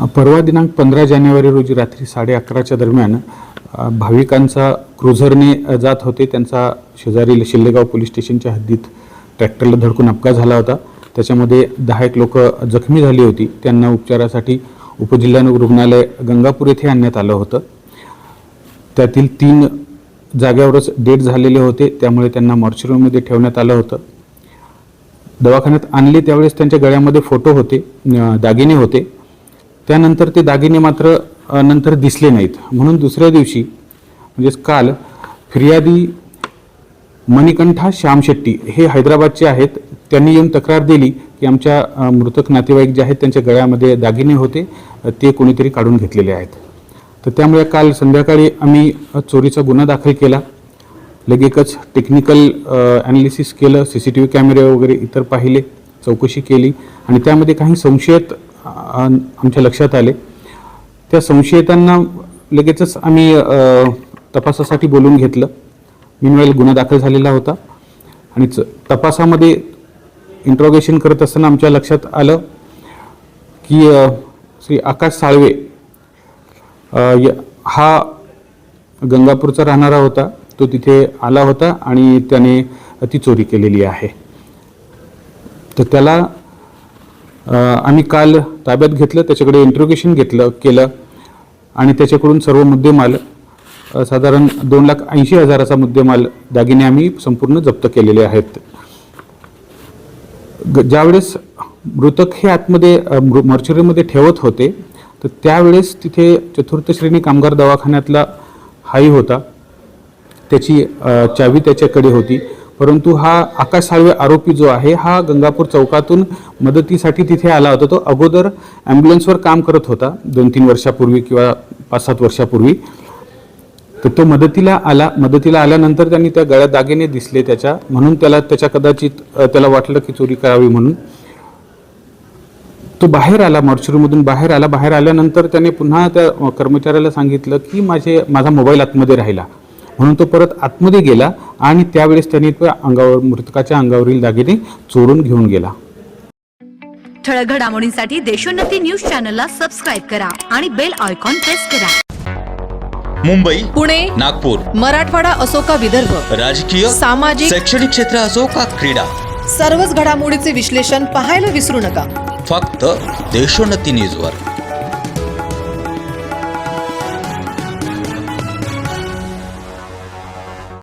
परवा दिनांक 15 जानेवारी रोजी रात्री 11:30च्या दरम्यान भाविकांचा क्रुझरने जात होते. त्यांचा शेजारील शिल्लेगाव पोलीस स्टेशनच्या हद्दीत ट्रॅक्टरला धडकून अपघात झाला होता. त्याच्यामध्ये 10 लोक जखमी झाली होती. त्यांना उपचारासाठी उपजिल्हा रुग्णालय गंगापूर येथे आणण्यात आलं होतं. त्यातील 3 जाग्यावरच डेथ झालेले होते. त्यामुळे त्यांना मॉर्चरीमध्ये ठेवण्यात आलं होतं. दवाखान्यात आणले त्यावेळेस त्यांच्या गळ्यामध्ये फोटो होते, दागिने होते. त्यानंतर ते दागिने मात्र नंतर दिसले नाहीत. म्हणून दुसऱ्या दिवशी म्हणजेच काल फिर्यादी मणिकंठा श्याम शेट्टी हे हैदराबादचे आहेत. त्यांनी येऊन तक्रार दिली की आमच्या मृतक नातेवाईक जे आहेत त्यांच्या गळ्यामध्ये दागिने होते, ते कोणीतरी काढून घेतलेले आहेत. तर त्यामुळे काल संध्याकाळी आम्ही चोरीचा गुन्हा दाखल केला. लगेचच टेक्निकल ॲनालिसिस केलं, CCTV कॅमेरे वगैरे इतर पाहिले, चौकशी केली आणि त्यामध्ये काही संशयित आमच्या लक्षात आले. त्या संशयितांना लगेचच आम्ही तपासासाठी बोलून घेतलं. मीनवाईल गुन्हा दाखल झालेला होता आणि तपासामध्ये इंट्रोगेशन करत असताना आमच्या लक्षात आलं की श्री आकाश साळवे हा गंगापूरचा राहणारा होता. तो तिथे आला होता आणि त्याने ती चोरी केलेली आहे. तर त्याला आम्ही काल ताब्यात घेतलं, त्याच्याकडे इंट्रोगेशन केलं आणि त्याच्याकडून सर्व मुद्देमाल साधारण 2,80,000चा मुद्देमाल दागिने आम्ही संपूर्ण जप्त केलेले आहेत. ज्यावेळेस मृतक हे आतमध्ये मॉर्चरीमध्ये ठेवत होते तर त्यावेळेस तिथे चतुर्थ श्रेणी कामगार दवाखान्यातला हाई होता, त्याची चावी त्याच्याकडे होती. परंतु हा आकाश साळवे आरोपी जो आहे हा गंगापूर चौकातून मदतीसाठी तिथे आला होता. तो अगोदर ॲम्ब्युलन्सवर काम करत होता 2-3 वर्षापूर्वी किंवा 5-7 वर्षापूर्वी. तर तो मदतीला आल्यानंतर त्यांनी त्या गळ्यात दागिने दिसले त्याच्या, म्हणून कदाचित त्याला वाटलं की चोरी करावी म्हणून तो बाहेर आला, मॉर्चरीमधून बाहेर आला. बाहेर आल्यानंतर त्याने पुन्हा त्या कर्मचाऱ्याला सांगितलं की माझा मोबाईल आतमध्ये राहिला, म्हणून तो परत आतमध्ये गेला आणि त्यावेळेस त्याने मृतकाच्या अंगावरील दागिने चोरून घेऊन गेला. ठळक घडामोडींसाठी देशोन्नती न्यूज चॅनलला सबस्क्राईब करा आणि बेल आयकॉन प्रेस करा. मुंबई, पुणे, नागपूर, मराठवाडा असो का विदर्भ, राजकीय, सामाजिक, शैक्षणिक क्षेत्र असो का क्रीडा, सर्वच घडामोडीचे विश्लेषण पाहायला विसरू नका. फक्त देशोन्नती न्यूजवर.